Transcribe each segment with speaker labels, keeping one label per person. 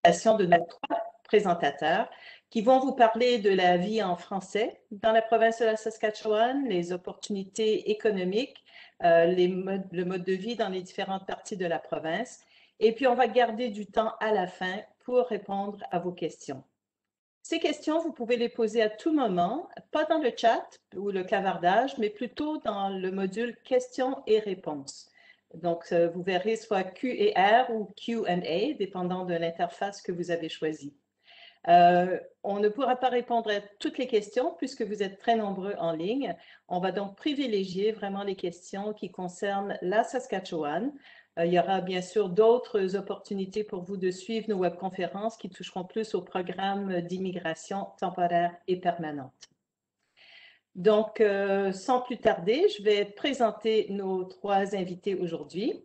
Speaker 1: de nos 3 présentateurs qui vont vous parler de la vie en français dans la province de la Saskatchewan, les opportunités économiques, le mode de vie dans les différentes parties de la province. Et puis, on va garder du temps à la fin pour répondre à vos questions. Ces questions, vous pouvez les poser à tout moment, pas dans le chat ou le clavardage, mais plutôt dans le module questions et réponses. Donc, vous verrez soit Q et R ou Q&A, dépendant de l'interface que vous avez choisie. On ne pourra pas répondre à toutes les questions puisque vous êtes très nombreux en ligne. On va donc privilégier vraiment les questions qui concernent la Saskatchewan. Il y aura bien sûr d'autres opportunités pour vous de suivre nos webconférences qui toucheront plus au programme d'immigration temporaire et permanente. Donc, sans plus tarder, je vais présenter nos 3 invités aujourd'hui.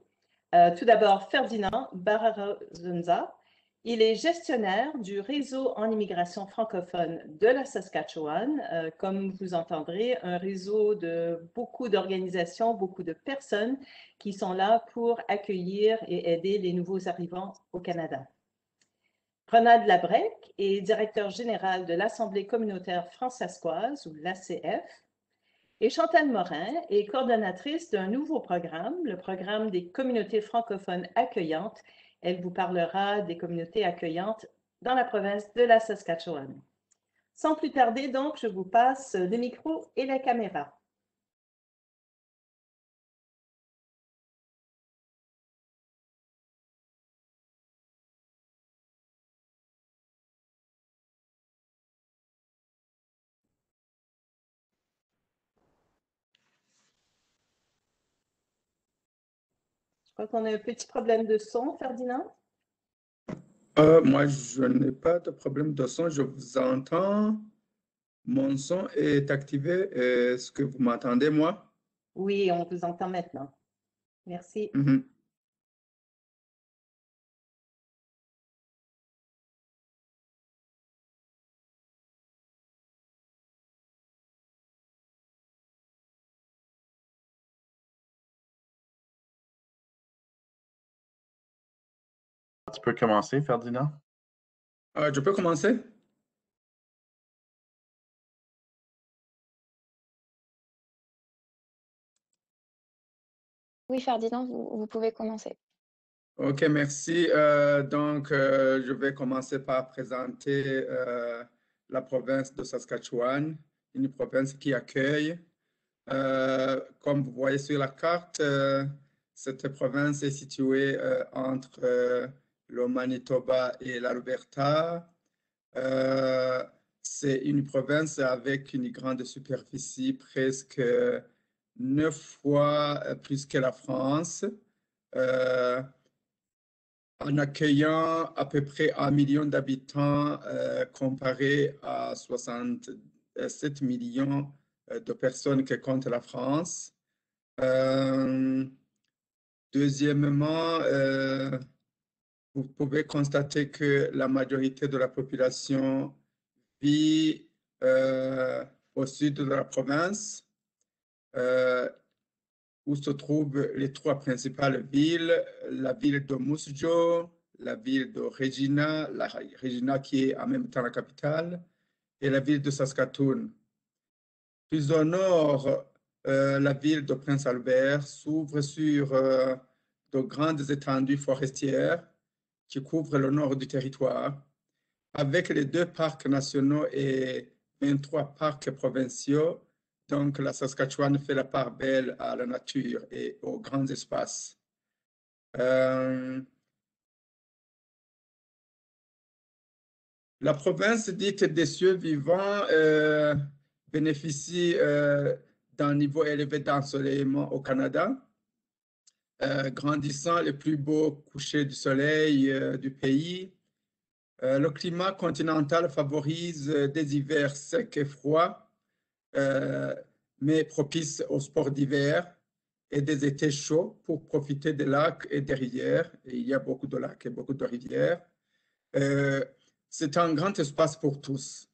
Speaker 1: Tout d'abord, Ferdinand Bararozunza. Il est gestionnaire du réseau en immigration francophone de la Saskatchewan. Comme vous entendrez, un réseau de beaucoup d'organisations, beaucoup de personnes qui sont là pour accueillir et aider les nouveaux arrivants au Canada. Ronald Labrec est directeur général de l'Assemblée communautaire fransaskoise, ou l'ACF. Et Chantal Morin est coordonnatrice d'un nouveau programme, le programme des communautés francophones accueillantes. Elle vous parlera des communautés accueillantes dans la province de la Saskatchewan. Sans plus tarder, donc, je vous passe le micro et la caméra. Je crois qu'on a un petit problème de son, Ferdinand.
Speaker 2: Moi, je n'ai pas de problème de son, je vous entends. Mon son est activé. Est-ce que vous m'entendez, moi?
Speaker 1: Oui, on vous entend maintenant. Merci.
Speaker 3: Tu peux commencer, Ferdinand?
Speaker 2: Je peux commencer?
Speaker 4: Oui, Ferdinand, vous pouvez commencer.
Speaker 2: OK, merci. Donc, je vais commencer par présenter la province de Saskatchewan, une province qui accueille. Comme vous voyez sur la carte, cette province est située entre le Manitoba et l'Alberta. C'est une province avec une grande superficie, presque 9 fois plus que la France, en accueillant à peu près 1 million d'habitants comparé à 67 millions de personnes que compte la France. Deuxièmement, vous pouvez constater que la majorité de la population vit au sud de la province, où se trouvent les 3 principales villes, la ville de Moose Jaw, la ville de Regina, Regina qui est en même temps la capitale, et la ville de Saskatoon. Plus au nord, la ville de Prince Albert s'ouvre sur de grandes étendues forestières qui couvrent le nord du territoire, avec les 2 parcs nationaux et 23 parcs provinciaux. Donc, la Saskatchewan fait la part belle à la nature et aux grands espaces. La province dite des cieux vivants bénéficie d'un niveau élevé d'ensoleillement au Canada, grandissant les plus beaux couchers du soleil du pays. Le climat continental favorise des hivers secs et froids, mais propices aux sports d'hiver, et des étés chauds pour profiter des lacs et des rivières. Et il y a beaucoup de lacs et beaucoup de rivières. C'est un grand espace pour tous.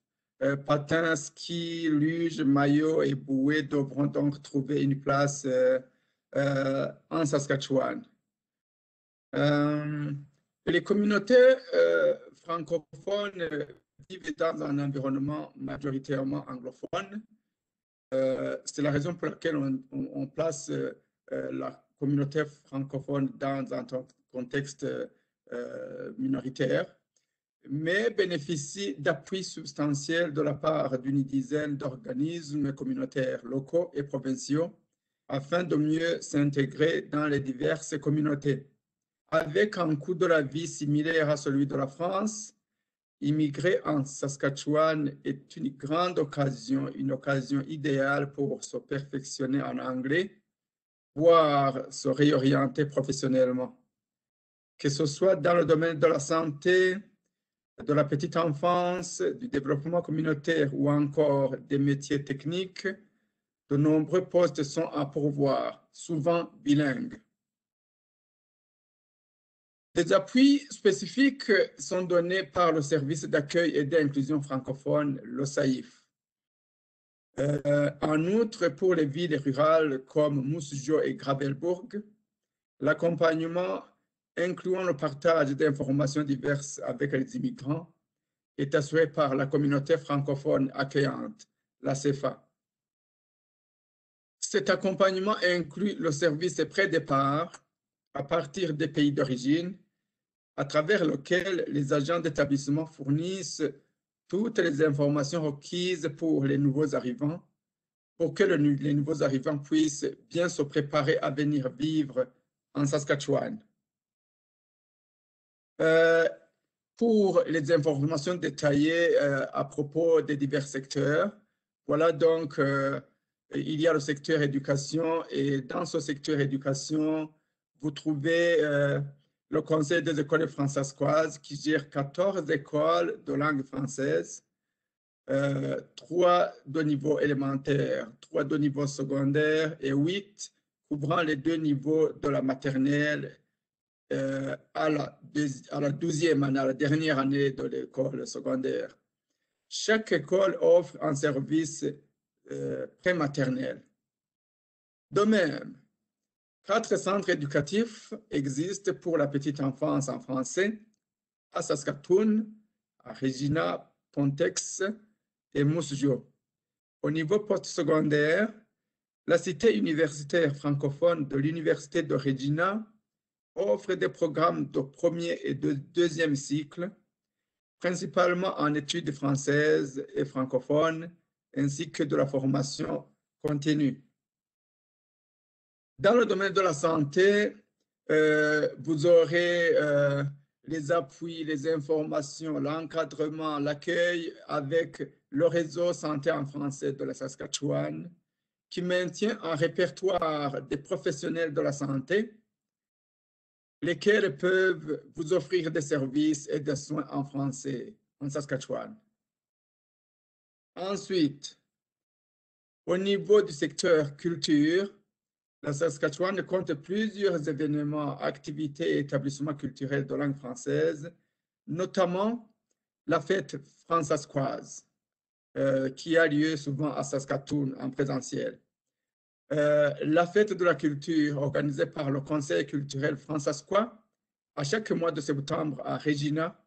Speaker 2: Patins, skis, luges, maillots et bouées devront donc trouver une place en Saskatchewan. Les communautés francophones vivent dans un environnement majoritairement anglophone. C'est la raison pour laquelle on place la communauté francophone dans un contexte minoritaire, mais bénéficie d'appuis substantiels de la part d'une dizaine d'organismes communautaires locaux et provinciaux afin de mieux s'intégrer dans les diverses communautés. Avec un coût de la vie similaire à celui de la France, immigrer en Saskatchewan est une grande occasion, une occasion idéale pour se perfectionner en anglais, voire se réorienter professionnellement. Que ce soit dans le domaine de la santé, de la petite enfance, du développement communautaire ou encore des métiers techniques, de nombreux postes sont à pourvoir, souvent bilingues. Des appuis spécifiques sont donnés par le service d'accueil et d'inclusion francophone, le SAIF. En outre, pour les villes rurales comme Moose Jaw et Gravelbourg, l'accompagnement incluant le partage d'informations diverses avec les immigrants est assuré par la communauté francophone accueillante, la CFA. Cet accompagnement inclut le service pré-départ à partir des pays d'origine, à travers lequel les agents d'établissement fournissent toutes les informations requises pour les nouveaux arrivants, pour que les nouveaux arrivants puissent bien se préparer à venir vivre en Saskatchewan. Pour les informations détaillées à propos des divers secteurs, voilà donc, il y a le secteur éducation et dans ce secteur éducation, vous trouvez le Conseil des écoles françaisoises qui gère 14 écoles de langue française, 3 de niveau élémentaire, 3 de niveau secondaire et 8 couvrant les 2 niveaux de la maternelle à la 12e année, à la dernière année de l'école secondaire. Chaque école offre un service prématernel. De même, 4 centres éducatifs existent pour la petite enfance en français à Saskatoon, à Regina, Pontex et Moose Jaw. Au niveau postsecondaire, la cité universitaire francophone de l'Université de Regina offre des programmes de premier et de deuxième cycle, principalement en études françaises et francophones, ainsi que de la formation continue. Dans le domaine de la santé, vous aurez les appuis, les informations, l'encadrement, l'accueil avec le réseau santé en français de la Saskatchewan, qui maintient un répertoire des professionnels de la santé, lesquels peuvent vous offrir des services et des soins en français en Saskatchewan. Ensuite, au niveau du secteur culture, la Saskatchewan compte plusieurs événements, activités et établissements culturels de langue française, notamment la fête fransaskoise, qui a lieu souvent à Saskatoon en présentiel. La fête de la culture organisée par le Conseil culturel fransaskois à chaque mois de septembre à Regina,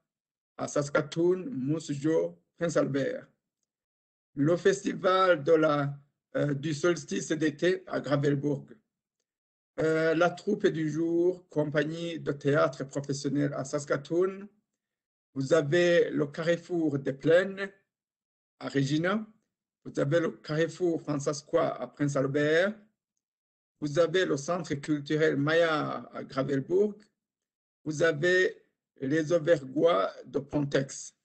Speaker 2: à Saskatoon, Moose Jaw, Prince Albert. Le festival du solstice d'été à Gravelbourg. La troupe du jour, compagnie de théâtre professionnel à Saskatoon. Vous avez le Carrefour des Plaines à Regina. Vous avez le Carrefour fransaskois à Prince Albert. Vous avez le Centre culturel Maillard à Gravelbourg. Vous avez les Auvergois de Pontex.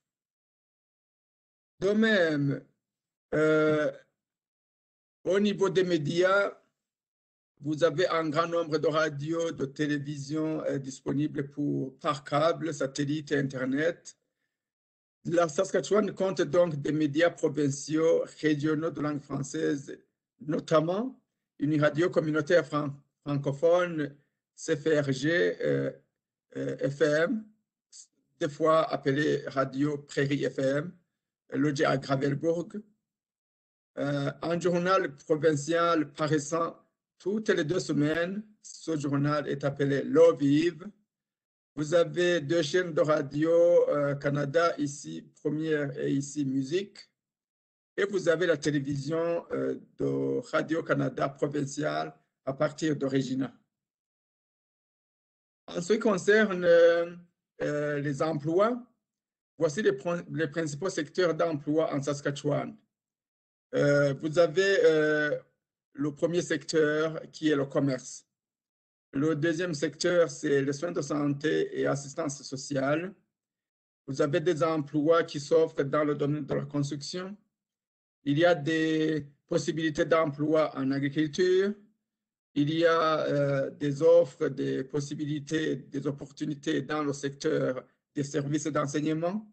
Speaker 2: De même, au niveau des médias, vous avez un grand nombre de radios, de télévisions disponibles par câble, satellite et Internet. La Saskatchewan compte donc des médias provinciaux, régionaux de langue française, notamment une radio communautaire francophone, CFRG FM, des fois appelée Radio Prairie FM, logée à Gravelbourg. Un journal provincial paraissant toutes les 2 semaines. Ce journal est appelé L'Eau Vive. Vous avez deux chaînes de radio Canada, ici Première et ici Musique. Et vous avez la télévision de Radio-Canada provinciale à partir de Regina. En ce qui concerne les emplois, voici les principaux secteurs d'emploi en Saskatchewan. Vous avez le premier secteur qui est le commerce. Le deuxième secteur, c'est les soins de santé et assistance sociale. Vous avez des emplois qui s'offrent dans le domaine de la construction. Il y a des possibilités d'emploi en agriculture. Il y a des offres, des possibilités, des opportunités dans le secteur des services d'enseignement,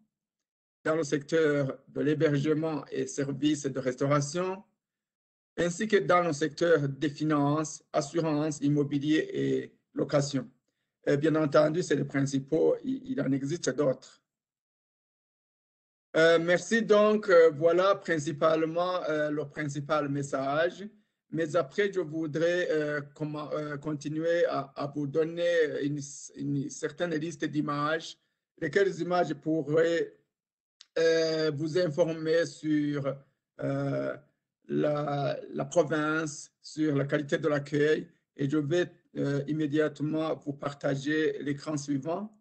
Speaker 2: dans le secteur de l'hébergement et services de restauration, ainsi que dans le secteur des finances, assurance, immobilier et location. Et bien entendu, c'est les principaux, il en existe d'autres. Merci donc, voilà principalement le principal message. Mais après, je voudrais continuer à vous donner une certaine liste d'images, lesquelles images pourraient vous informer sur la province, sur la qualité de l'accueil. Et je vais immédiatement vous partager l'écran suivant.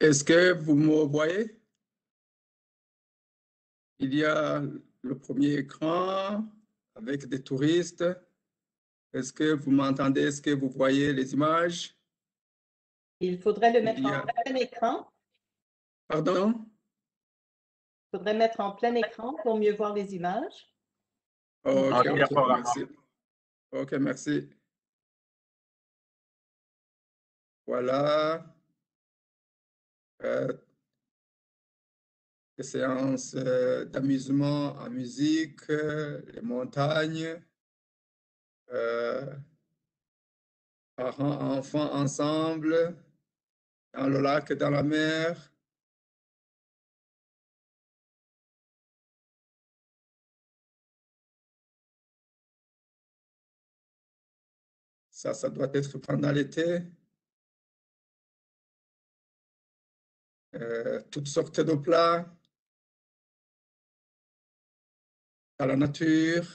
Speaker 2: Est-ce que vous me voyez? Il y a le premier écran avec des touristes. Est-ce que vous m'entendez? Est-ce que vous voyez les images?
Speaker 1: Il faudrait le mettre en plein écran.
Speaker 2: Pardon?
Speaker 1: Il faudrait mettre en plein écran pour mieux voir les images.
Speaker 2: OK, merci. OK, merci. Voilà. Des séances d'amusement en musique, les montagnes, parents, enfants ensemble, dans le lac, dans la mer. Ça doit être pendant l'été. Toutes sortes de plats, dans la nature.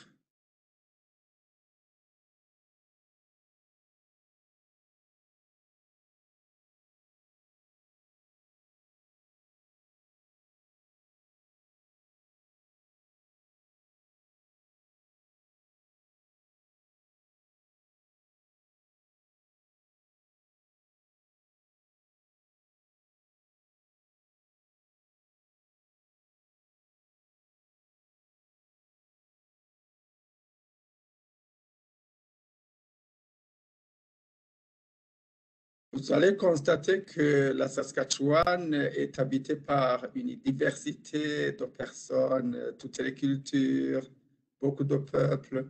Speaker 2: Vous allez constater que la Saskatchewan est habitée par une diversité de personnes, toutes les cultures, beaucoup de peuples.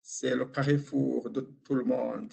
Speaker 2: C'est le carrefour de tout le monde.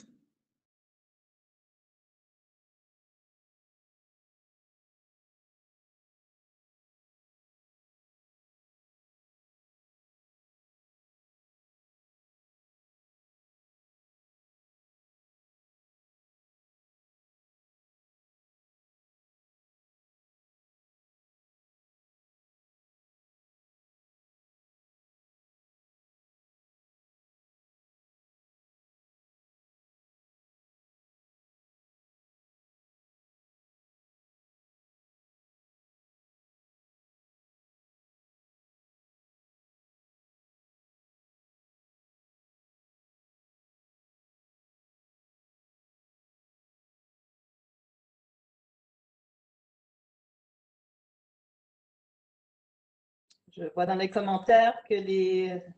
Speaker 1: Je vois dans les commentaires que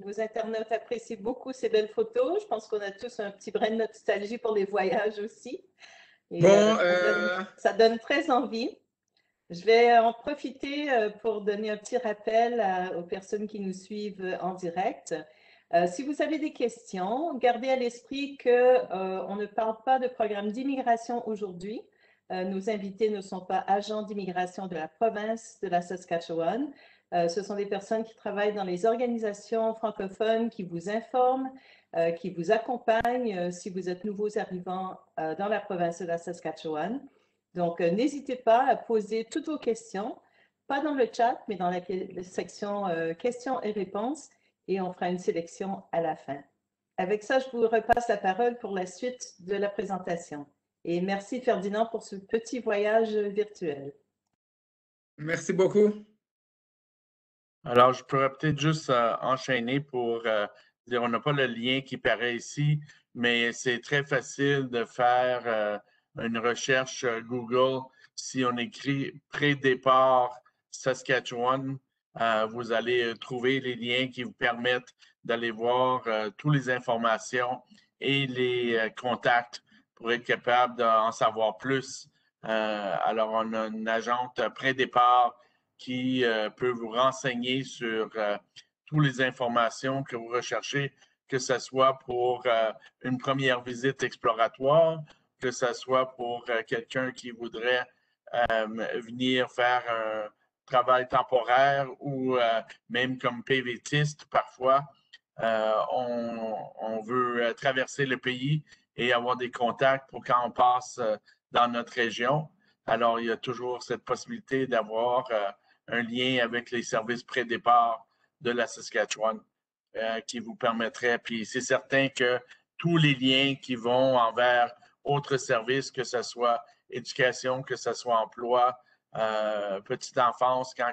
Speaker 1: nos internautes apprécient beaucoup ces belles photos. Je pense qu'on a tous un petit brin de nostalgie pour les voyages aussi. Et
Speaker 2: Bon,
Speaker 1: ça donne très envie. Je vais en profiter pour donner un petit rappel aux personnes qui nous suivent en direct. Si vous avez des questions, gardez à l'esprit qu'on ne parle pas de programme d'immigration aujourd'hui. Nos invités ne sont pas agents d'immigration de la province de la Saskatchewan. Ce sont des personnes qui travaillent dans les organisations francophones, qui vous informent, qui vous accompagnent si vous êtes nouveaux arrivants dans la province de la Saskatchewan. Donc, n'hésitez pas à poser toutes vos questions, pas dans le chat, mais dans la section questions et réponses, et on fera une sélection à la fin. Avec ça, je vous repasse la parole pour la suite de la présentation. Et merci Ferdinand pour ce petit voyage virtuel.
Speaker 2: merci beaucoup.
Speaker 3: Alors, je pourrais peut-être juste enchaîner pour dire, on n'a pas le lien qui paraît ici, mais c'est très facile de faire une recherche Google. Si on écrit pré-départ Saskatchewan, vous allez trouver les liens qui vous permettent d'aller voir toutes les informations et les contacts pour être capable d'en savoir plus. Alors, on a une agente pré-départ qui peut vous renseigner sur toutes les informations que vous recherchez, que ce soit pour une première visite exploratoire, que ce soit pour quelqu'un qui voudrait venir faire un travail temporaire ou même comme PVTiste parfois. On veut traverser le pays et avoir des contacts pour quand on passe dans notre région. Alors, il y a toujours cette possibilité d'avoir un lien avec les services pré-départ de la Saskatchewan qui vous permettrait. Puis c'est certain que tous les liens qui vont envers autres services, que ce soit éducation, que ce soit emploi, petite enfance, quand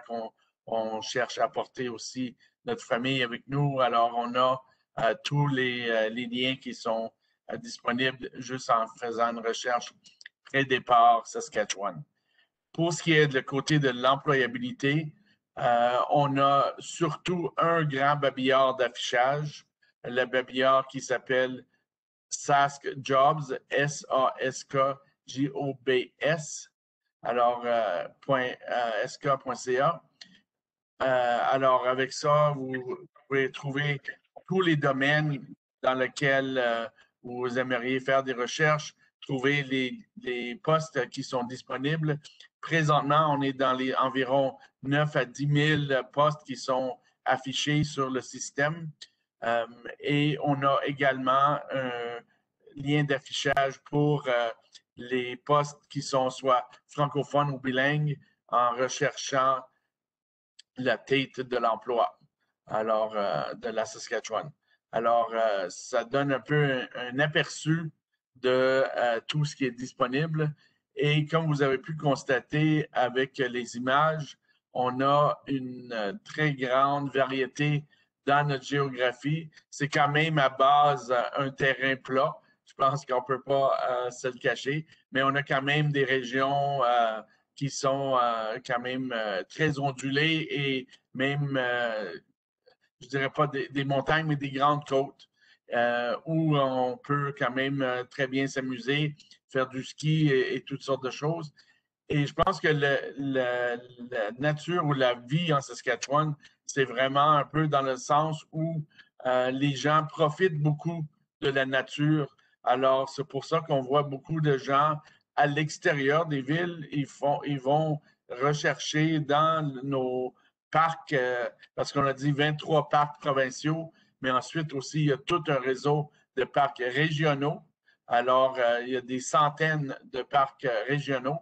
Speaker 3: on cherche à porter aussi notre famille avec nous. Alors, on a tous les liens qui sont disponibles juste en faisant une recherche pré-départ Saskatchewan. Pour ce qui est de côté de l'employabilité, on a surtout un grand babillard d'affichage, le babillard qui s'appelle Sask Jobs, S-A-S-K-J-O-B-S, alors sk.ca. Alors, avec ça, vous pouvez trouver tous les domaines dans lesquels vous aimeriez faire des recherches, trouver les postes qui sont disponibles. Présentement, on est dans les environ 9 à 10 000 postes qui sont affichés sur le système. Et on a également un lien d'affichage pour les postes qui sont soit francophones ou bilingues en recherchant la tête de l'emploi, alors de la Saskatchewan. Alors, ça donne un peu un aperçu de tout ce qui est disponible. Et comme vous avez pu constater avec les images, on a une très grande variété dans notre géographie. C'est quand même à base un terrain plat. Je pense qu'on ne peut pas se le cacher, mais on a quand même des régions qui sont quand même très ondulées et même, je ne dirais pas des montagnes, mais des grandes côtes où on peut quand même très bien s'amuser, faire du ski et toutes sortes de choses. Et je pense que la nature ou la vie en Saskatchewan, c'est vraiment un peu dans le sens où les gens profitent beaucoup de la nature. Alors, c'est pour ça qu'on voit beaucoup de gens à l'extérieur des villes. Ils vont rechercher dans nos parcs, parce qu'on a dit 23 parcs provinciaux, mais ensuite aussi, il y a tout un réseau de parcs régionaux. Alors, il y a des centaines de parcs régionaux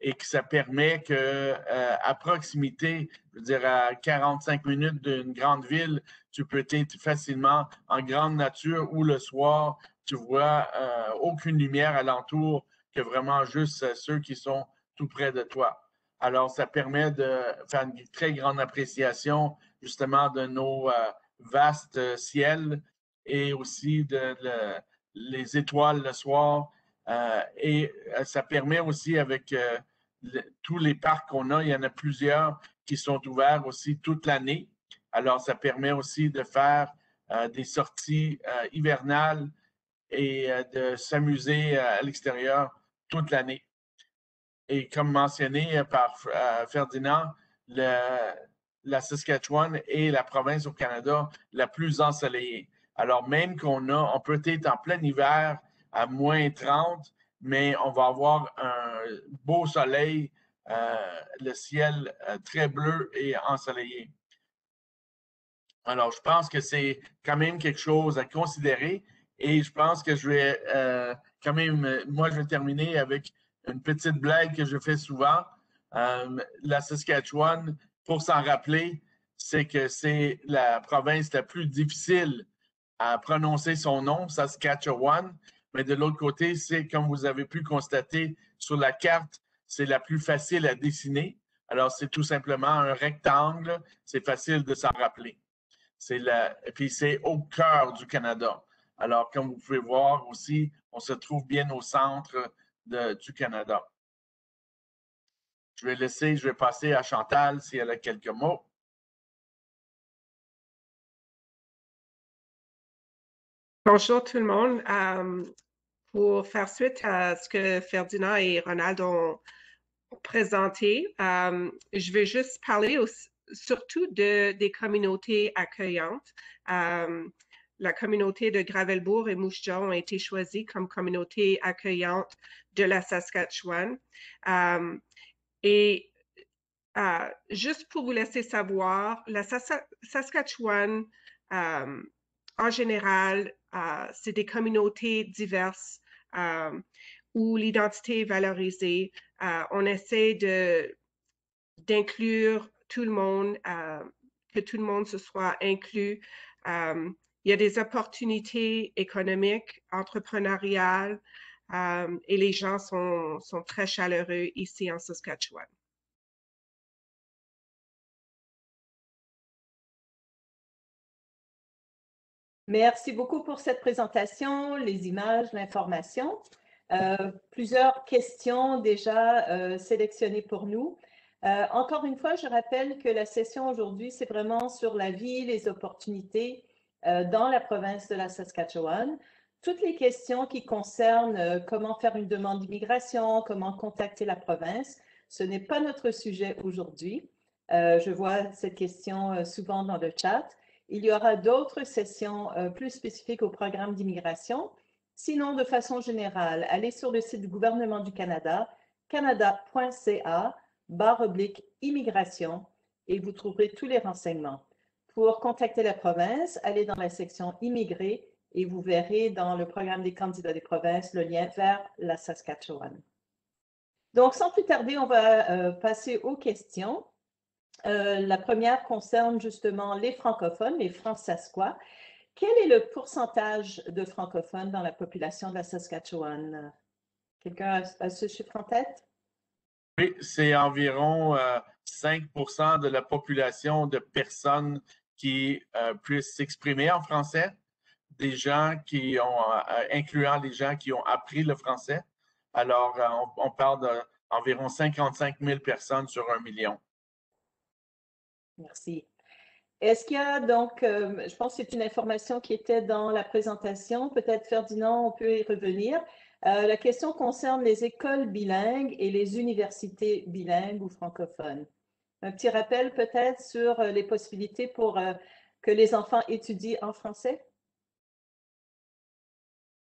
Speaker 3: et que ça permet qu'à proximité, je veux dire à 45 minutes d'une grande ville, tu peux être facilement en grande nature ou le soir, tu vois aucune lumière alentour que vraiment juste ceux qui sont tout près de toi. Alors, ça permet de faire une très grande appréciation justement de nos vastes ciels et aussi les étoiles le soir. Et ça permet aussi avec tous les parcs qu'on a, il y en a plusieurs qui sont ouverts aussi toute l'année. Alors, ça permet aussi de faire des sorties hivernales et de s'amuser à l'extérieur toute l'année. Et comme mentionné par Ferdinand, la Saskatchewan est la province au Canada la plus ensoleillée. Alors, même on peut être en plein hiver à moins 30, mais on va avoir un beau soleil, le ciel très bleu et ensoleillé. Alors, je pense que c'est quand même quelque chose à considérer et je pense que je vais quand même, moi, je vais terminer avec une petite blague que je fais souvent. La Saskatchewan, pour s'en rappeler, c'est que c'est la province la plus difficile à prononcer son nom, Saskatchewan, mais de l'autre côté, c'est comme vous avez pu constater sur la carte, c'est la plus facile à dessiner. Alors, c'est tout simplement un rectangle, c'est facile de s'en rappeler. Et puis c'est au cœur du Canada. Alors, comme vous pouvez voir aussi, on se trouve bien au centre du Canada. Je vais passer à Chantal si elle a quelques mots.
Speaker 5: Bonjour tout le monde. Pour faire suite à ce que Ferdinand et Ronald ont présenté, je vais juste parler surtout des communautés accueillantes. La communauté de Gravelbourg et Moose Jaw ont été choisies comme communautés accueillantes de la Saskatchewan. Juste pour vous laisser savoir, la Saskatchewan, en général, c'est des communautés diverses où l'identité est valorisée. On essaie d'inclure tout le monde, que tout le monde se soit inclus. Il y a des opportunités économiques, entrepreneuriales, et les gens sont très chaleureux ici en Saskatchewan.
Speaker 1: Merci beaucoup pour cette présentation, les images, l'information. Plusieurs questions déjà sélectionnées pour nous. Encore une fois, je rappelle que la session aujourd'hui, c'est vraiment sur la vie, les opportunités dans la province de la Saskatchewan. Toutes les questions qui concernent comment faire une demande d'immigration, comment contacter la province, ce n'est pas notre sujet aujourd'hui. Je vois cette question souvent dans le chat. Il y aura d'autres sessions plus spécifiques au programme d'immigration. Sinon, de façon générale, allez sur le site du gouvernement du Canada, canada.ca/immigration, et vous trouverez tous les renseignements. Pour contacter la province, allez dans la section Immigrés et vous verrez dans le programme des candidats des provinces le lien vers la Saskatchewan. Donc, sans plus tarder, on va passer aux questions. La première concerne justement les francophones, les Franc-Saskois. Quel est le pourcentage de francophones dans la population de la Saskatchewan? Quelqu'un a ce chiffre en tête?
Speaker 3: Oui, c'est environ 5% de la population de personnes qui puissent s'exprimer en français, des gens qui ont, incluant les gens qui ont appris le français. Alors, on parle d'environ 55 000 personnes sur 1 million.
Speaker 1: Merci. Est-ce qu'il y a donc, je pense que c'est une information qui était dans la présentation, peut-être Ferdinand, on peut y revenir. La question concerne les écoles bilingues et les universités bilingues ou francophones. Un petit rappel peut-être sur les possibilités pour que les enfants étudient en français?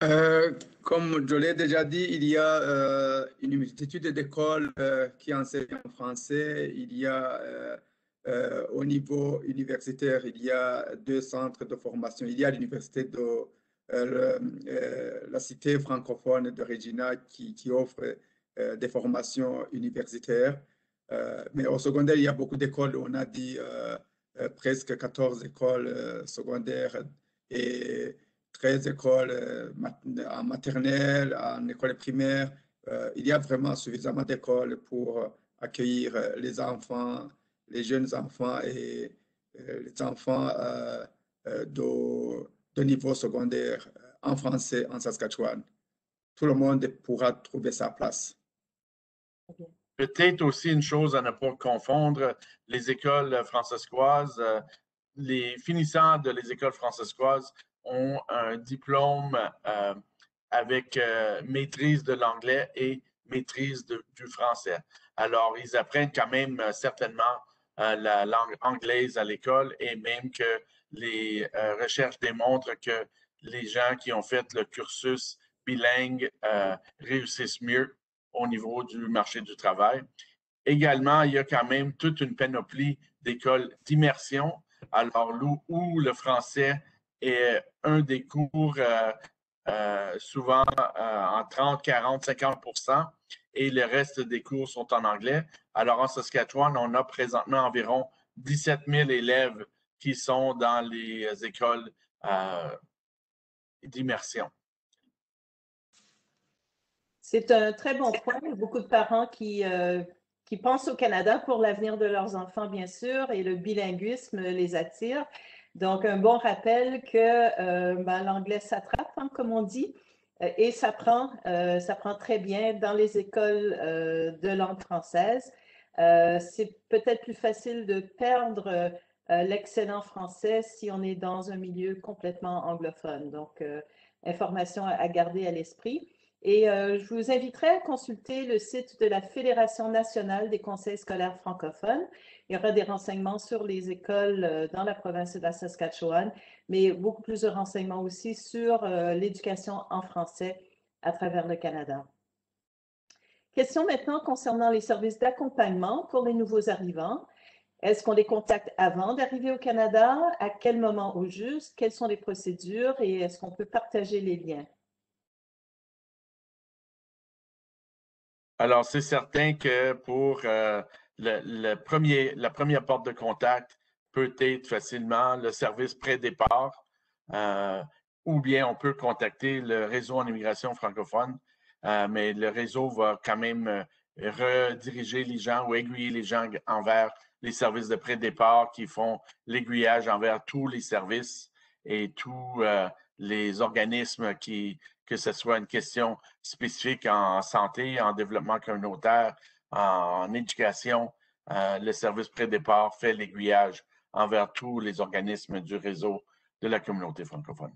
Speaker 2: Comme je l'ai déjà dit, il y a une multitude d'écoles qui enseignent en français. Il y a au niveau universitaire, il y a 2 centres de formation. Il y a l'université de la cité francophone de Regina qui offre des formations universitaires. Mais au secondaire, il y a beaucoup d'écoles. On a dit presque 14 écoles secondaires et 13 écoles en maternelle, en école primaire. Il y a vraiment suffisamment d'écoles pour accueillir les enfants, les jeunes enfants et les enfants de niveau secondaire en français en Saskatchewan. Tout le monde pourra trouver sa place.
Speaker 3: Peut-être aussi une chose à ne pas confondre, les écoles francescoises, les finissants de les écoles francescoises ont un diplôme avec maîtrise de l'anglais et maîtrise du français. Alors, ils apprennent quand même certainement la langue anglaise à l'école et même que les recherches démontrent que les gens qui ont fait le cursus bilingue réussissent mieux au niveau du marché du travail. Également, il y a quand même toute une panoplie d'écoles d'immersion, alors où le français est un des cours souvent en 30, 40, 50% et le reste des cours sont en anglais. Alors en Saskatchewan, on a présentement environ 17 000 élèves qui sont dans les écoles d'immersion.
Speaker 1: C'est un très bon point. Il y a beaucoup de parents qui pensent au Canada pour l'avenir de leurs enfants, bien sûr, et le bilinguisme les attire. Donc, un bon rappel que l'anglais s'attrape, hein, comme on dit, et ça prend très bien dans les écoles de langue française. C'est peut-être plus facile de perdre l'excellent français si on est dans un milieu complètement anglophone. Donc, information à garder à l'esprit. Et je vous inviterai à consulter le site de la Fédération nationale des conseils scolaires francophones. Il y aura des renseignements sur les écoles dans la province de la Saskatchewan, mais beaucoup plus de renseignements aussi sur l'éducation en français à travers le Canada. Question maintenant concernant les services d'accompagnement pour les nouveaux arrivants. Est-ce qu'on les contacte avant d'arriver au Canada? À quel moment au juste? Quelles sont les procédures et est-ce qu'on peut partager les liens?
Speaker 3: Alors, c'est certain que pour la première porte de contact peut être facilement le service pré-départ ou bien on peut contacter le réseau en immigration francophone, mais le réseau va quand même rediriger les gens ou aiguiller les gens envers les services de pré-départ qui font l'aiguillage envers tous les services et tous les organismes que ce soit une question spécifique en santé, en développement communautaire, en éducation, le service pré-départ fait l'aiguillage envers tous les organismes du réseau de la communauté francophone.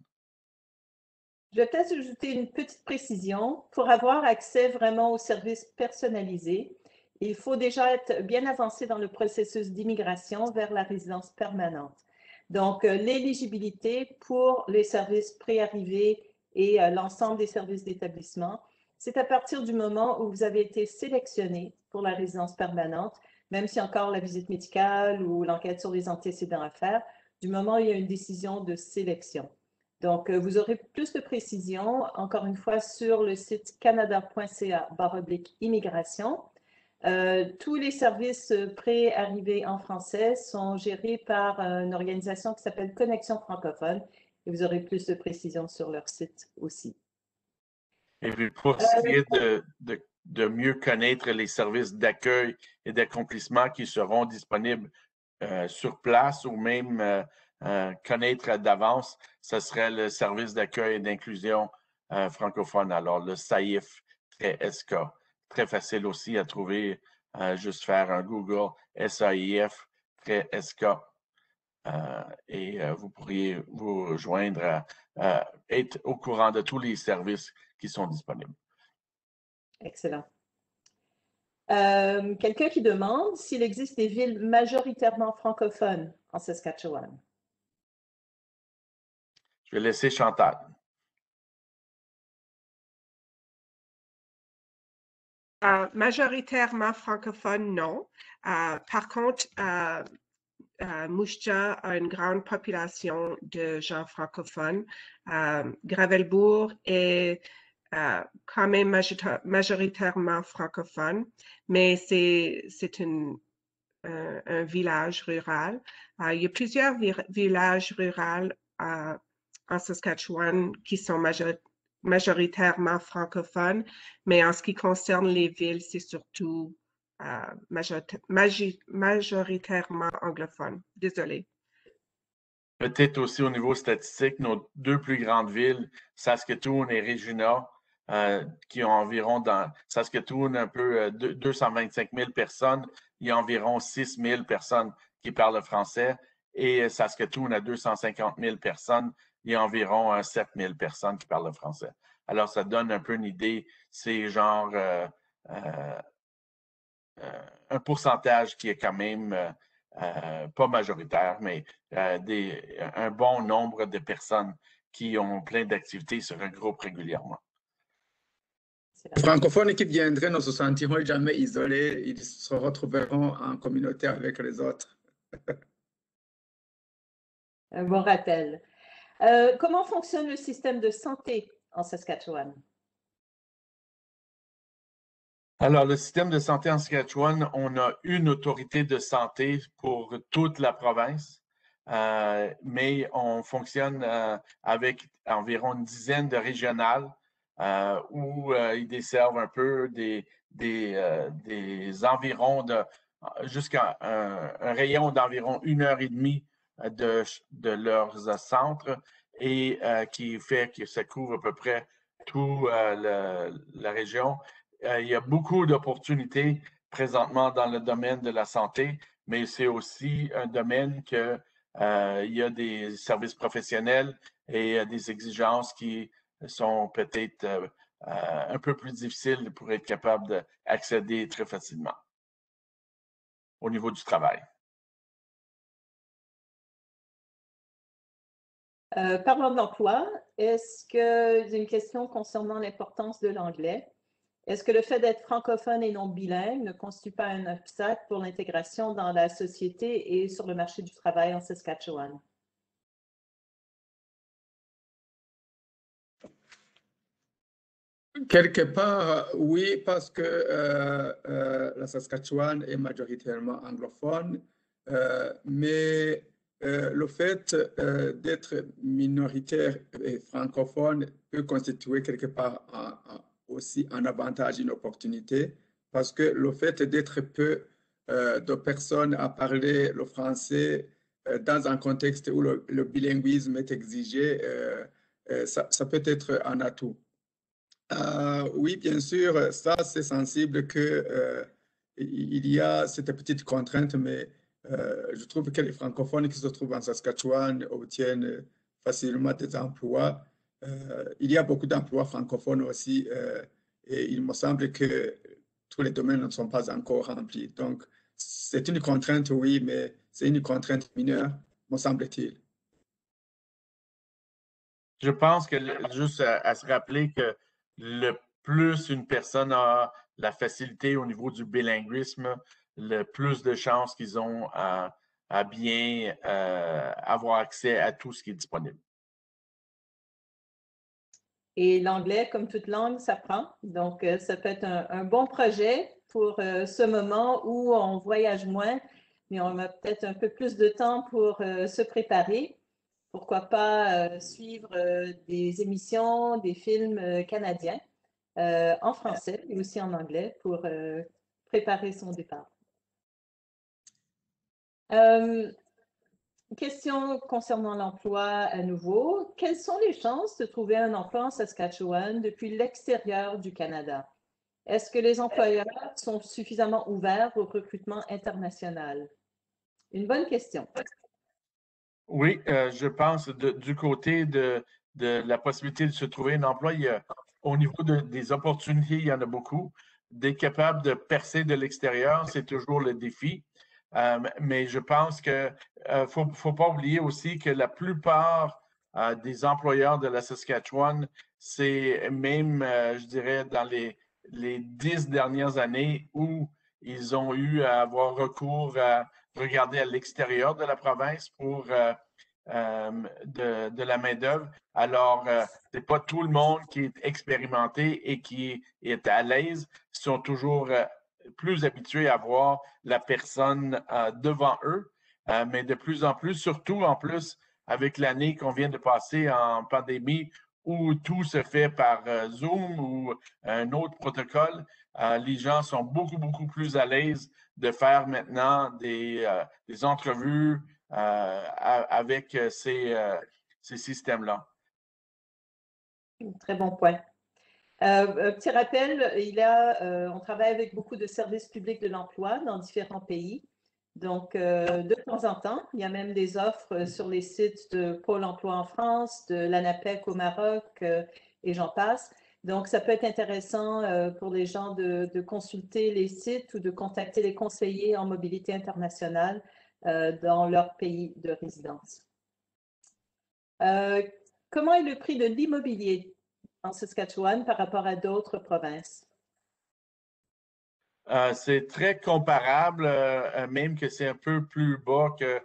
Speaker 1: Je vais peut-être ajouter une petite précision. Pour avoir accès vraiment aux services personnalisés, il faut déjà être bien avancé dans le processus d'immigration vers la résidence permanente. Donc, l'éligibilité pour les services pré-arrivés et l'ensemble des services d'établissement, c'est à partir du moment où vous avez été sélectionné pour la résidence permanente, même si encore la visite médicale ou l'enquête sur les antécédents à faire, du moment où il y a une décision de sélection. Donc, vous aurez plus de précisions, encore une fois, sur le site canada.ca/immigration. Tous les services pré-arrivés en français sont gérés par une organisation qui s'appelle Connexion francophone et vous aurez plus de précisions sur leur site aussi.
Speaker 3: Et puis pour essayer de mieux connaître les services d'accueil et d'accomplissement qui seront disponibles sur place ou même connaître d'avance, ce serait le service d'accueil et d'inclusion francophone. Alors, le SAIF-SK. Très facile aussi à trouver, juste faire un Google SAIF-SK. Et vous pourriez vous rejoindre à être au courant de tous les services qui sont disponibles.
Speaker 1: Excellent. Quelqu'un qui demande s'il existe des villes majoritairement francophones en Saskatchewan.
Speaker 3: Je vais laisser Chantal.
Speaker 5: Majoritairement francophone, non. Par contre, Moose Jaw a une grande population de gens francophones. Gravelbourg est quand même majoritairement francophone, mais c'est un village rural. Il y a plusieurs villages ruraux en Saskatchewan qui sont majoritairement francophones, mais en ce qui concerne les villes, c'est surtout majoritairement anglophone. Désolée.
Speaker 3: Peut-être aussi au niveau statistique, nos deux plus grandes villes, Saskatoon et Regina, qui ont environ dans Saskatoon un peu 225 000 personnes. Il y a environ 6 000 personnes qui parlent français. Et Saskatoon a 250 000 personnes. Il y a environ 7 000 personnes qui parlent français. Alors, ça donne un peu une idée. C'est genre un pourcentage qui est quand même pas majoritaire, mais un bon nombre de personnes qui ont plein d'activités se regroupent régulièrement.
Speaker 2: Les francophones qui viendraient ne se sentiront jamais isolés, ils se retrouveront en communauté avec les autres.
Speaker 1: Un bon rappel. Comment fonctionne le système de santé en Saskatchewan?
Speaker 3: Alors, le système de santé en Saskatchewan, on a une autorité de santé pour toute la province, mais on fonctionne avec environ une dizaine de régionales où ils desservent un peu des environs jusqu'à un rayon d'environ 1h30 de leurs centres et qui fait que ça couvre à peu près toute la région. Il y a beaucoup d'opportunités présentement dans le domaine de la santé, mais c'est aussi un domaine que il y a des services professionnels et des exigences qui sont peut-être un peu plus difficiles pour être capable d'accéder très facilement au niveau du travail.
Speaker 1: Parlons de l'emploi. Est-ce que j'ai une question concernant l'importance de l'anglais? Est-ce que le fait d'être francophone et non bilingue ne constitue pas un obstacle pour l'intégration dans la société et sur le marché du travail en Saskatchewan?
Speaker 2: Quelque part, oui, parce que la Saskatchewan est majoritairement anglophone, mais le fait d'être minoritaire et francophone peut constituer quelque part aussi un avantage, une opportunité, parce que le fait d'être peu de personnes à parler le français dans un contexte où le bilinguisme est exigé, ça peut être un atout. Oui, bien sûr, ça c'est sensible que il y a cette petite contrainte, mais je trouve que les francophones qui se trouvent en Saskatchewan obtiennent facilement des emplois. Il y a beaucoup d'emplois francophones aussi, et il me semble que tous les domaines ne sont pas encore remplis. Donc, c'est une contrainte, oui, mais c'est une contrainte mineure, me semble-t-il.
Speaker 3: Je pense que juste à se rappeler que le plus une personne a la facilité au niveau du bilinguisme, le plus de chances qu'ils ont à bien avoir accès à tout ce qui est disponible.
Speaker 1: Et l'anglais, comme toute langue, s'apprend. Donc, ça peut être un bon projet pour ce moment où on voyage moins, mais on a peut-être un peu plus de temps pour se préparer. Pourquoi pas suivre des émissions, des films canadiens en français et aussi en anglais pour préparer son départ. Question concernant l'emploi à nouveau. Quelles sont les chances de trouver un emploi en Saskatchewan depuis l'extérieur du Canada? Est-ce que les employeurs sont suffisamment ouverts au recrutement international? Une bonne question.
Speaker 3: Oui, je pense du côté de la possibilité de se trouver un emploi, au niveau des opportunités, il y en a beaucoup. D'être capable de percer de l'extérieur, c'est toujours le défi. Mais je pense que faut pas oublier aussi que la plupart des employeurs de la Saskatchewan, c'est même, je dirais, dans les 10 dernières années où ils ont eu à avoir recours à regarder à l'extérieur de la province pour de la main-d'œuvre. Alors, c'est pas tout le monde qui est expérimenté et qui est à l'aise. Ils sont toujours plus habitués à voir la personne devant eux, mais de plus en plus, surtout en plus avec l'année qu'on vient de passer en pandémie où tout se fait par Zoom ou un autre protocole, les gens sont beaucoup plus à l'aise de faire maintenant des entrevues avec ces systèmes-là.
Speaker 1: Très bon point. Un petit rappel, on travaille avec beaucoup de services publics de l'emploi dans différents pays. Donc, de temps en temps, il y a même des offres sur les sites de Pôle emploi en France, de l'ANAPEC au Maroc et j'en passe. Donc, ça peut être intéressant pour les gens de consulter les sites ou de contacter les conseillers en mobilité internationale dans leur pays de résidence. Comment est le prix de l'immobilier en Saskatchewan par rapport à d'autres provinces?
Speaker 3: C'est très comparable, même que c'est un peu plus bas que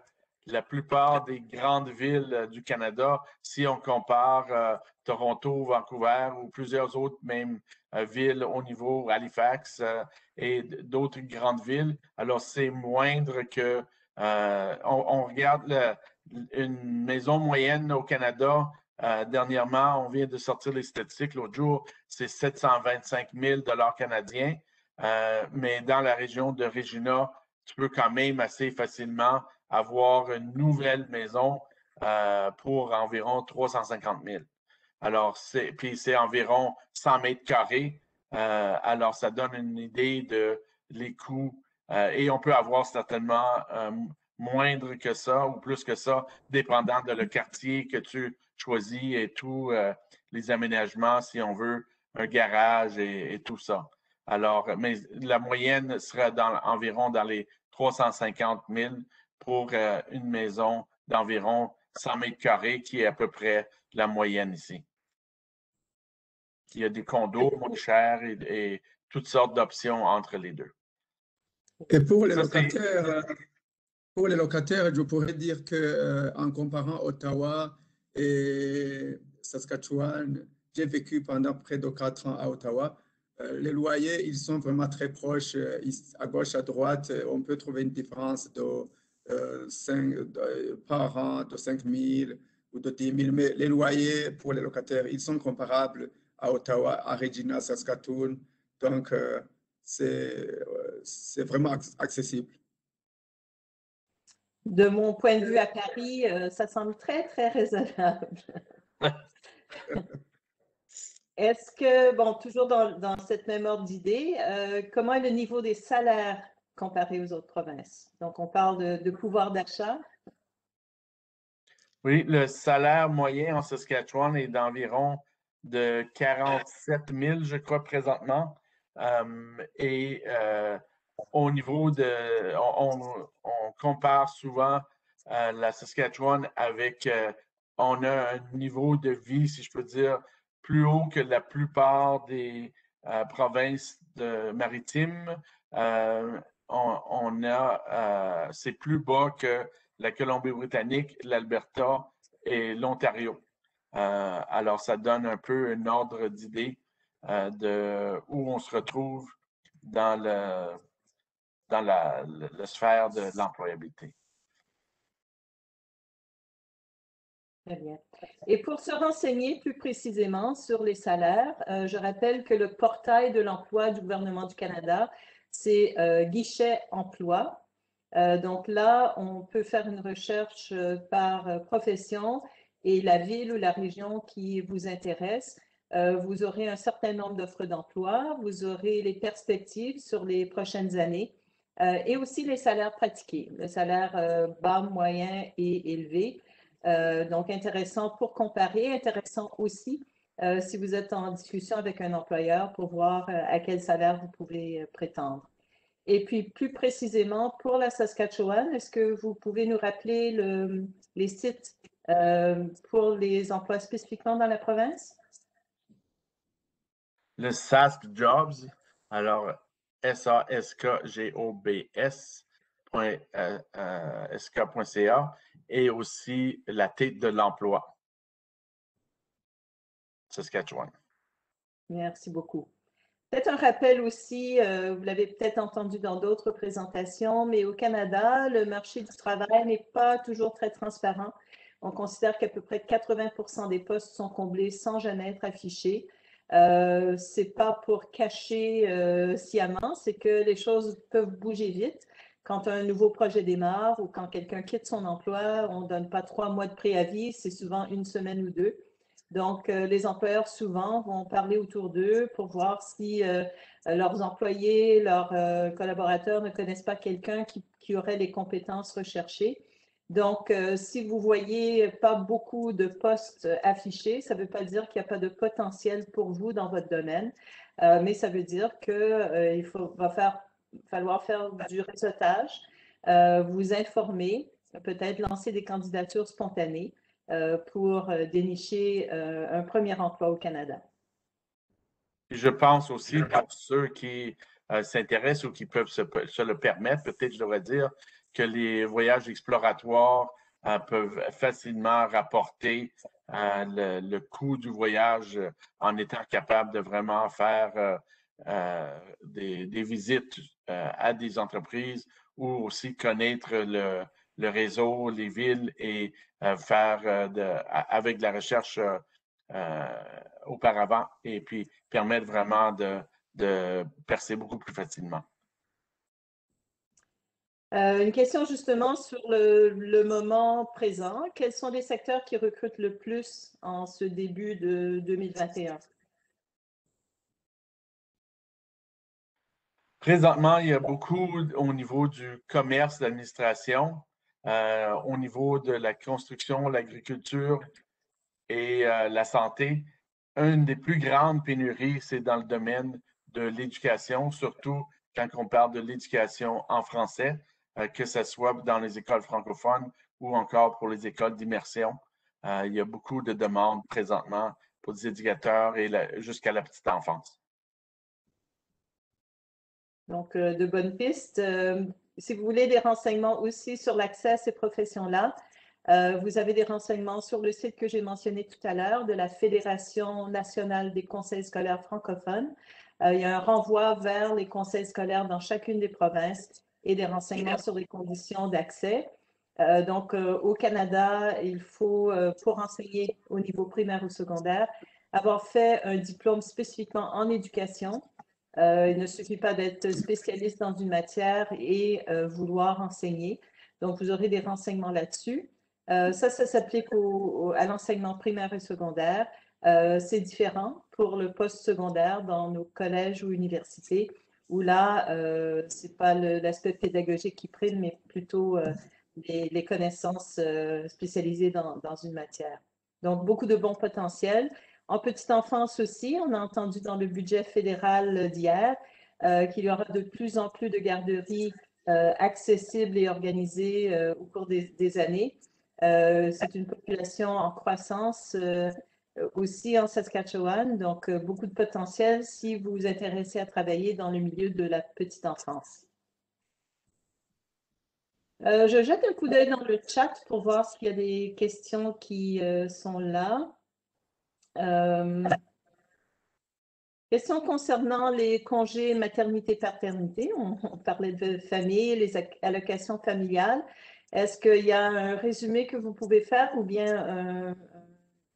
Speaker 3: la plupart des grandes villes du Canada, si on compare Toronto, Vancouver ou plusieurs autres même villes au niveau Halifax et d'autres grandes villes. Alors, c'est moindre que, on regarde une maison moyenne au Canada. Dernièrement, on vient de sortir les statistiques l'autre jour, c'est 725 000 $ canadiens. Mais dans la région de Regina, tu peux quand même assez facilement avoir une nouvelle maison pour environ 350 000. Alors, puis c'est environ 100 mètres carrés. Alors, ça donne une idée de les coûts. Et on peut avoir certainement moindre que ça ou plus que ça, dépendant de le quartier que tu choisis et tous les aménagements, si on veut, un garage et tout ça. Alors, mais la moyenne sera environ dans les 350 000 pour une maison d'environ 100 mètres carrés, qui est à peu près la moyenne ici. Il y a des condos moins chers et toutes sortes d'options entre les deux.
Speaker 2: Et pour les locataires, je pourrais dire que en comparant Ottawa et Saskatchewan, j'ai vécu pendant près de 4 ans à Ottawa. Les loyers, ils sont vraiment très proches. À gauche, à droite, on peut trouver une différence par an de 5 000 ou de 10 000. Mais les loyers pour les locataires, ils sont comparables à Ottawa, à Regina, Saskatoon. Donc, c'est vraiment accessible.
Speaker 1: De mon point de vue à Paris, ça semble très, très raisonnable. Est-ce que, bon, toujours dans cette même ordre d'idée, comment est le niveau des salaires comparé aux autres provinces? Donc, on parle de pouvoir d'achat.
Speaker 3: Oui, le salaire moyen en Saskatchewan est d'environ de 47 000, je crois, présentement. Au niveau de... On compare souvent la Saskatchewan avec... on a un niveau de vie, si je peux dire, plus haut que la plupart des provinces maritimes. C'est plus bas que la Colombie-Britannique, l'Alberta et l'Ontario. Alors, ça donne un peu un ordre d'idée de où on se retrouve dans la sphère de l'employabilité.
Speaker 1: Très bien. Et pour se renseigner plus précisément sur les salaires, je rappelle que le portail de l'emploi du gouvernement du Canada, c'est Guichet Emploi. Donc là, on peut faire une recherche par profession et la ville ou la région qui vous intéresse. Vous aurez un certain nombre d'offres d'emploi, vous aurez les perspectives sur les prochaines années et aussi les salaires pratiqués, le salaire bas, moyen et élevé. Donc, intéressant pour comparer, intéressant aussi si vous êtes en discussion avec un employeur pour voir à quel salaire vous pouvez prétendre. Et puis, plus précisément, pour la Saskatchewan, est-ce que vous pouvez nous rappeler les sites pour les emplois spécifiquement dans la province?
Speaker 3: Le Sask Jobs, alors saskjobs.sk.ca et aussi la tête de l'emploi, Saskatchewan.
Speaker 1: Merci beaucoup. Peut-être un rappel aussi, vous l'avez peut-être entendu dans d'autres présentations, mais au Canada, le marché du travail n'est pas toujours très transparent. On considère qu'à peu près 80% des postes sont comblés sans jamais être affichés. C'est pas pour cacher sciemment, c'est que les choses peuvent bouger vite. Quand un nouveau projet démarre ou quand quelqu'un quitte son emploi, on ne donne pas 3 mois de préavis, c'est souvent 1 semaine ou 2. Donc, les employeurs souvent vont parler autour d'eux pour voir si leurs employés, leurs collaborateurs ne connaissent pas quelqu'un qui aurait les compétences recherchées. Donc, si vous voyez pas beaucoup de postes affichés, ça ne veut pas dire qu'il n'y a pas de potentiel pour vous dans votre domaine, mais ça veut dire qu'il va falloir faire du réseautage, vous informer, peut-être lancer des candidatures spontanées pour dénicher un premier emploi au Canada.
Speaker 3: Je pense aussi pour ceux qui s'intéressent ou qui peuvent se le permettre, peut-être je devrais dire que les voyages exploratoires peuvent facilement rapporter le coût du voyage en étant capable de vraiment faire des visites à des entreprises ou aussi connaître le réseau, les villes et faire avec de la recherche auparavant et puis permettre vraiment de percer beaucoup plus facilement.
Speaker 1: Une question justement sur le moment présent. Quels sont les secteurs qui recrutent le plus en ce début de 2021?
Speaker 3: Présentement, il y a beaucoup au niveau du commerce, de l'administration, au niveau de la construction, l'agriculture et la santé. Une des plus grandes pénuries, c'est dans le domaine de l'éducation, surtout quand on parle de l'éducation en français, que ce soit dans les écoles francophones ou encore pour les écoles d'immersion. Il y a beaucoup de demandes présentement pour des éducateurs et jusqu'à la petite enfance.
Speaker 1: Donc, de bonnes pistes. Si vous voulez des renseignements aussi sur l'accès à ces professions-là, vous avez des renseignements sur le site que j'ai mentionné tout à l'heure de la Fédération nationale des conseils scolaires francophones. Il y a un renvoi vers les conseils scolaires dans chacune des provinces et des renseignements sur les conditions d'accès. Donc, au Canada, il faut, pour enseigner au niveau primaire ou secondaire, avoir fait un diplôme spécifiquement en éducation. Il ne suffit pas d'être spécialiste dans une matière et vouloir enseigner. Donc, vous aurez des renseignements là-dessus. Ça s'applique à l'enseignement primaire et secondaire. C'est différent pour le post-secondaire dans nos collèges ou universités, où là, ce n'est pas l'aspect pédagogique qui prime, mais plutôt les connaissances spécialisées dans une matière. Donc, beaucoup de bons potentiels. En petite enfance aussi, on a entendu dans le budget fédéral d'hier qu'il y aura de plus en plus de garderies accessibles et organisées au cours des années. C'est une population en croissance aussi en Saskatchewan, donc beaucoup de potentiel si vous vous intéressez à travailler dans le milieu de la petite enfance. Je jette un coup d'œil dans le chat pour voir s'il y a des questions qui sont là. Question concernant les congés maternité-paternité. On parlait de famille, les allocations familiales. Est-ce qu'il y a un résumé que vous pouvez faire ou bien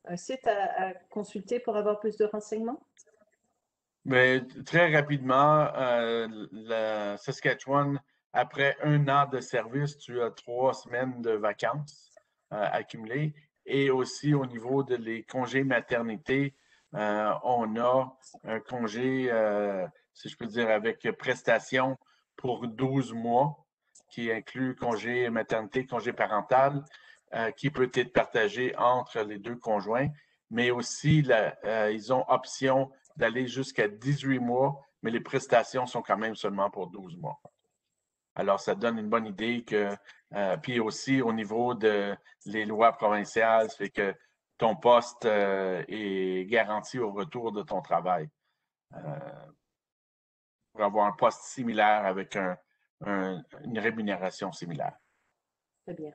Speaker 1: un site à consulter pour avoir plus de renseignements?
Speaker 3: Mais très rapidement, la Saskatchewan, après 1 an de service, tu as 3 semaines de vacances accumulées. Et aussi au niveau de les congés maternité, on a un congé, si je peux dire, avec prestation pour 12 mois, qui inclut congé maternité, congé parental, qui peut être partagé entre les deux conjoints. Mais aussi, ils ont option d'aller jusqu'à 18 mois, mais les prestations sont quand même seulement pour 12 mois. Alors, ça donne une bonne idée que, puis aussi au niveau de les lois provinciales, c'est que ton poste est garanti au retour de ton travail pour avoir un poste similaire avec une rémunération similaire.
Speaker 1: Très bien.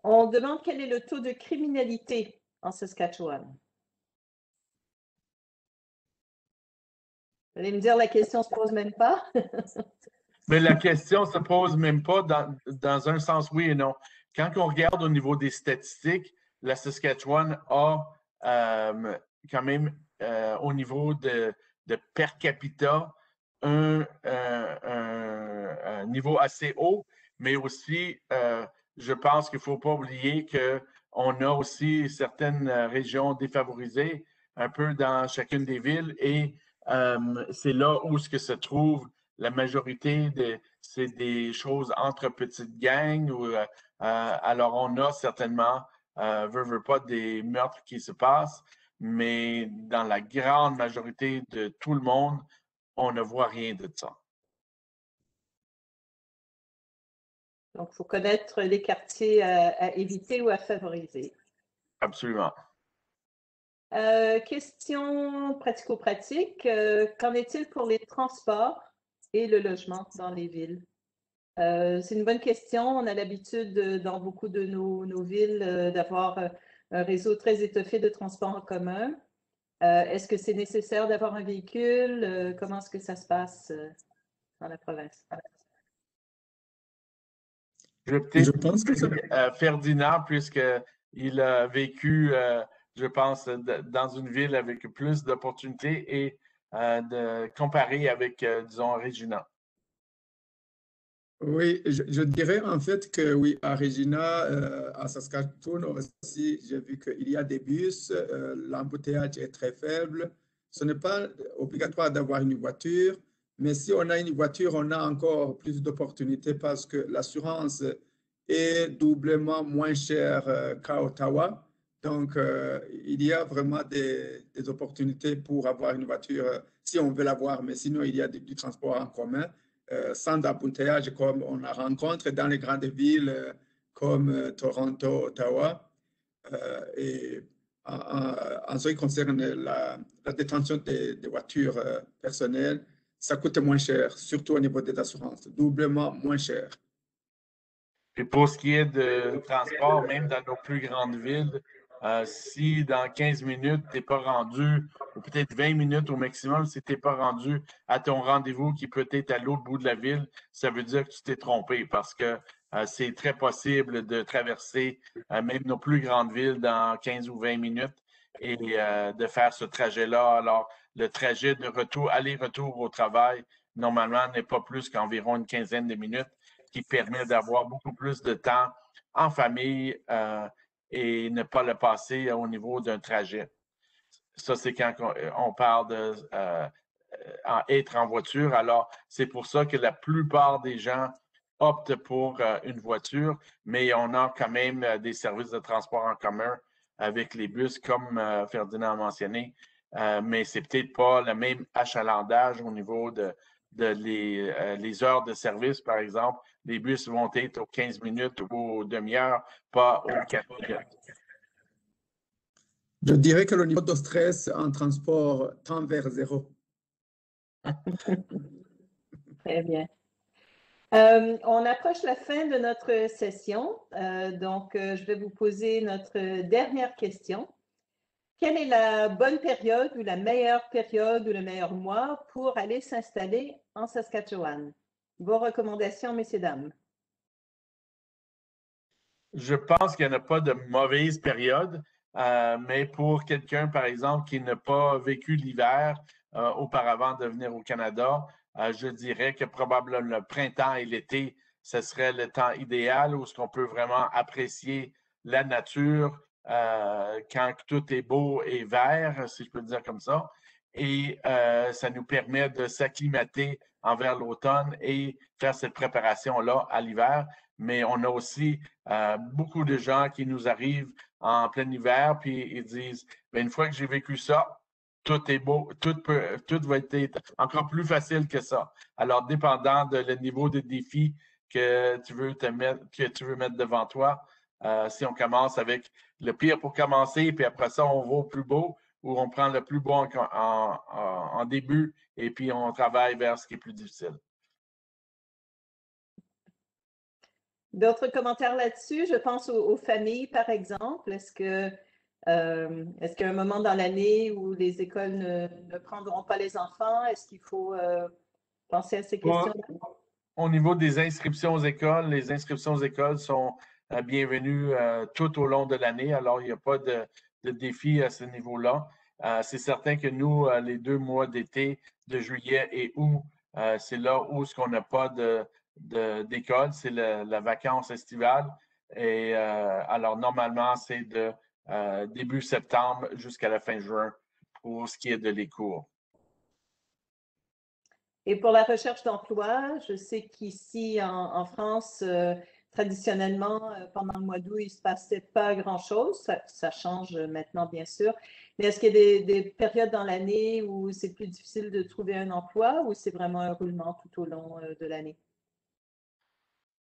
Speaker 1: On demande quel est le taux de criminalité en Saskatchewan. Vous allez me dire, la question ne se pose même pas.
Speaker 3: Mais la question ne se pose même pas dans un sens oui et non. Quand on regarde au niveau des statistiques, la Saskatchewan a quand même au niveau de per capita un niveau assez haut, mais aussi je pense qu'il ne faut pas oublier on a aussi certaines régions défavorisées, un peu dans chacune des villes, et c'est là où ce que se trouve la majorité c'est des choses entre petites gangs. Alors, on a certainement, veut pas, des meurtres qui se passent, mais dans la grande majorité de tout le monde, on ne voit rien de ça.
Speaker 1: Donc, il faut connaître les quartiers à éviter ou à favoriser.
Speaker 3: Absolument.
Speaker 1: Question pratico-pratique. Qu'en est-il pour les transports et le logement dans les villes? C'est une bonne question. On a l'habitude dans beaucoup de nos villes d'avoir un réseau très étoffé de transports en commun. Est-ce que c'est nécessaire d'avoir un véhicule? Comment est-ce que ça se passe dans la province?
Speaker 3: Je vais peut-être
Speaker 2: Je pense que ça...
Speaker 3: Ferdinand, puisqu'il a vécu, je pense, dans une ville avec plus d'opportunités et de comparer avec, disons, Regina.
Speaker 2: Oui, je dirais en fait que oui, à Regina, à Saskatoon aussi, j'ai vu qu'il y a des bus, l'embouteillage est très faible. Ce n'est pas obligatoire d'avoir une voiture, mais si on a une voiture, on a encore plus d'opportunités parce que l'assurance est doublement moins chère qu'à Ottawa. Donc, il y a vraiment des opportunités pour avoir une voiture si on veut l'avoir, mais sinon, il y a du transport en commun. Sans embouteillage comme on la rencontre dans les grandes villes comme Toronto, Ottawa. Et en ce qui concerne la détention des voitures personnelles, ça coûte moins cher, surtout au niveau des assurances, doublement moins cher.
Speaker 3: Puis pour ce qui est de transport, même dans nos plus grandes villes, si dans 15 minutes, tu n'es pas rendu, ou peut-être 20 minutes au maximum, si tu n'es pas rendu à ton rendez-vous qui peut être à l'autre bout de la ville, ça veut dire que tu t'es trompé parce que c'est très possible de traverser même nos plus grandes villes dans 15 ou 20 minutes et de faire ce trajet-là. Alors, le trajet de retour, aller-retour au travail, normalement, n'est pas plus qu'environ une quinzaine de minutes, qui permet d'avoir beaucoup plus de temps en famille et ne pas le passer au niveau d'un trajet. Ça, c'est quand on parle de être en voiture. Alors, c'est pour ça que la plupart des gens optent pour une voiture, mais on a quand même des services de transport en commun avec les bus, comme Ferdinand a mentionné, mais c'est peut-être pas le même achalandage au niveau de les heures de service, par exemple. Les bus vont être aux 15 minutes ou aux demi-heures, pas aux 4 minutes.
Speaker 2: Je dirais que le niveau de stress en transport tend vers zéro.
Speaker 1: Très bien. On approche la fin de notre session, donc je vais vous poser notre dernière question. Quelle est la bonne période ou la meilleure période ou le meilleur mois pour aller s'installer en Saskatchewan? Vos recommandations, messieurs, dames.
Speaker 3: Je pense qu'il n'y en a pas de mauvaise période, mais pour quelqu'un, par exemple, qui n'a pas vécu l'hiver auparavant de venir au Canada, je dirais que probablement le printemps et l'été, ce serait le temps idéal où on peut vraiment apprécier la nature quand tout est beau et vert, si je peux le dire comme ça. Et ça nous permet de s'acclimater envers l'automne et faire cette préparation-là à l'hiver. Mais on a aussi beaucoup de gens qui nous arrivent en plein hiver, puis ils disent, ben, une fois que j'ai vécu ça, tout est beau, tout va être encore plus facile que ça. Alors, dépendant de le niveau de défi que tu veux mettre devant toi, si on commence avec le pire pour commencer, puis après ça, on va au plus beau, ou on prend le plus beau en début, et puis on travaille vers ce qui est plus difficile.
Speaker 1: D'autres commentaires là-dessus? Je pense aux familles, par exemple. Est-ce qu'il y a un moment dans l'année où les écoles ne prendront pas les enfants? Est-ce qu'il faut penser à ces questions-là?
Speaker 3: Au niveau des inscriptions aux écoles, les inscriptions aux écoles sont bienvenues tout au long de l'année. Alors, il n'y a pas de défi à ce niveau-là. C'est certain que nous, les 2 mois d'été, de juillet et août, c'est là où ce qu'on n'a pas d'école, c'est la vacance estivale. Et alors, normalement, c'est de début septembre jusqu'à la fin juin pour ce qui est de les cours.
Speaker 1: Et pour la recherche d'emploi, je sais qu'ici en France, traditionnellement, pendant le mois d'août, il ne se passait pas grand-chose. Ça change maintenant, bien sûr. Mais est-ce qu'il y a des périodes dans l'année où c'est plus difficile de trouver un emploi ou c'est vraiment un roulement tout au long de l'année?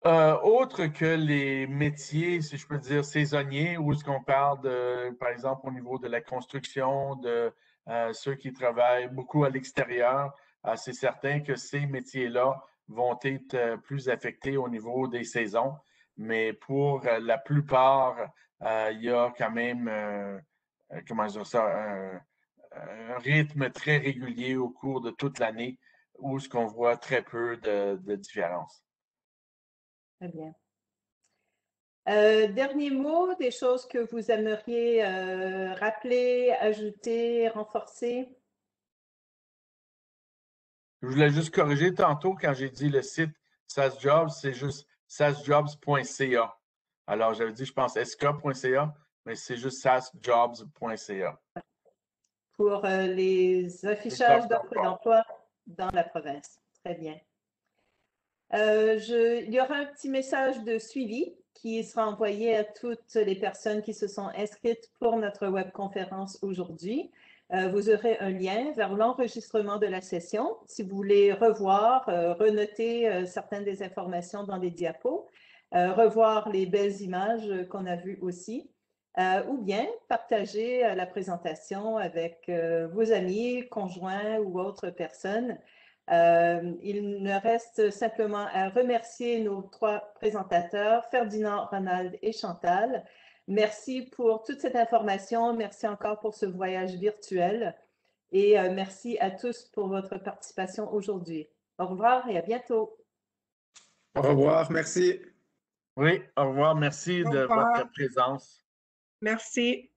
Speaker 3: Autre que les métiers, si je peux dire, saisonniers, où est-ce qu'on parle de, par exemple, au niveau de la construction, de ceux qui travaillent beaucoup à l'extérieur, c'est certain que ces métiers-là vont être plus affectés au niveau des saisons. Mais pour la plupart, il y a quand même, comment dire ça, un rythme très régulier au cours de toute l'année où est-ce qu'on voit très peu de différence.
Speaker 1: Très bien. Dernier mot, des choses que vous aimeriez rappeler, ajouter, renforcer?
Speaker 3: Je voulais juste corriger tantôt quand j'ai dit le site SaaSjobs, c'est juste saasjobs.ca. Alors, j'avais dit, je pense, sk.ca, mais c'est juste saasjobs.ca.
Speaker 1: Pour les affichages d'offres d'emploi dans la province. Très bien. Il y aura un petit message de suivi qui sera envoyé à toutes les personnes qui se sont inscrites pour notre webconférence aujourd'hui. Vous aurez un lien vers l'enregistrement de la session si vous voulez revoir, renoter certaines des informations dans les diapos, revoir les belles images qu'on a vues aussi, ou bien partager la présentation avec vos amis, conjoints ou autres personnes. Il ne reste simplement à remercier nos trois présentateurs, Ferdinand, Ronald et Chantal. Merci pour toute cette information. Merci encore pour ce voyage virtuel. Et merci à tous pour votre participation aujourd'hui. Au revoir et à bientôt.
Speaker 2: Au revoir, merci.
Speaker 3: Oui, au revoir. Merci de votre présence.
Speaker 5: Merci.